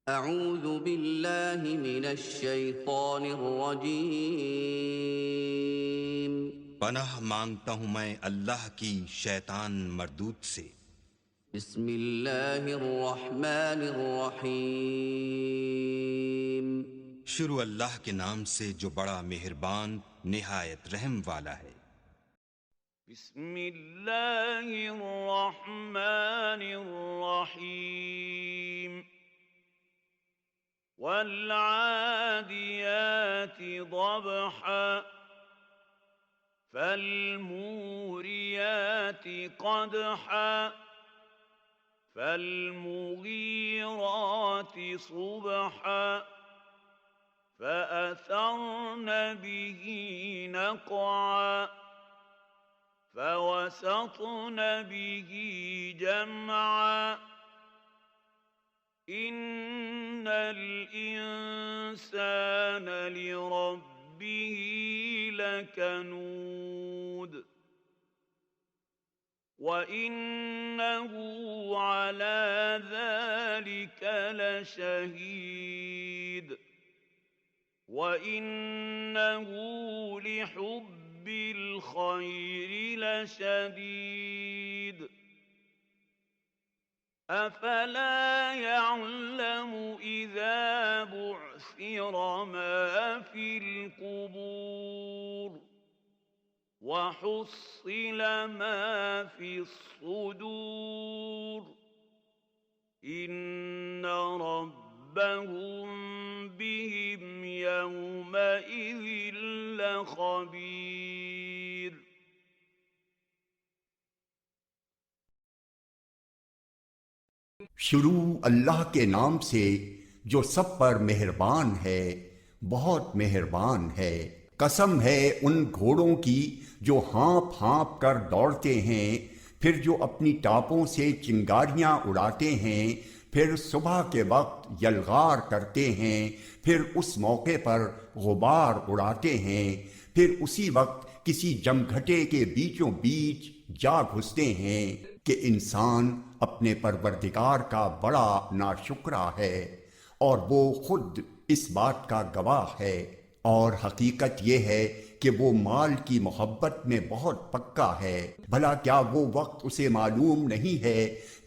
अऊज़ु बिल्लाहि मिनश शैतानिर रजीम। पनाह मांगता हूँ मैं अल्लाह की शैतान मरदूत से। बिस्मिल्लाहिर रहमानिर रहीम। शुरू अल्लाह के नाम से जो बड़ा मेहरबान निहायत रहम वाला है। बिस्मिल्लाहिर रहमानिर रहीम। वल आदियाति ज़बहा फल्मूरियाति क़दहा फल्मुगीराति सुबहा फअथरन बिही नक़आ फवसतन बिही जमआ इन्नल इंसान लिरब्बिही लकनूद वइन्नहु अला ज़ालिक लशहीद वइन्नहु लिहुब्बिल खैरि लशदीद अफला यअलमु इज़ा बुअसिर मा फिल क़ुबूर वहुस्सिल मा फिस्सुदूर इन्न रब्बहुम बिहिम यौमइज़िन लख़बीर। शुरू अल्लाह के नाम से जो सब पर मेहरबान है, बहुत मेहरबान है। कसम है उन घोड़ों की जो हाँप हाँप कर दौड़ते हैं, फिर जो अपनी टापों से चिंगारियां उड़ाते हैं, फिर सुबह के वक्त यलगार करते हैं, फिर उस मौके पर गुबार उड़ाते हैं, फिर उसी वक्त किसी जमघटे के बीचों बीच जा घुसते हैं कि इंसान अपने परवरदिगार का बड़ा नाशुक्रा है और वो खुद इस बात का गवाह है। और हकीकत ये है कि वो माल की मोहब्बत में बहुत पक्का है। भला क्या वो वक्त उसे मालूम नहीं है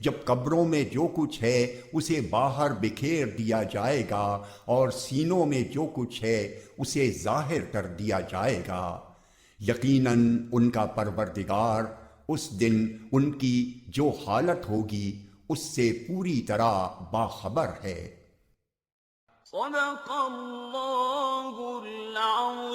जब कब्रों में जो कुछ है उसे बाहर बिखेर दिया जाएगा और सीनों में जो कुछ है उसे जाहिर कर दिया जाएगा। यकीनन उनका परवरदिगार उस दिन उनकी जो हालत होगी उससे पूरी तरह बाखबर है। सदक़ल्लाहुल अज़ीम।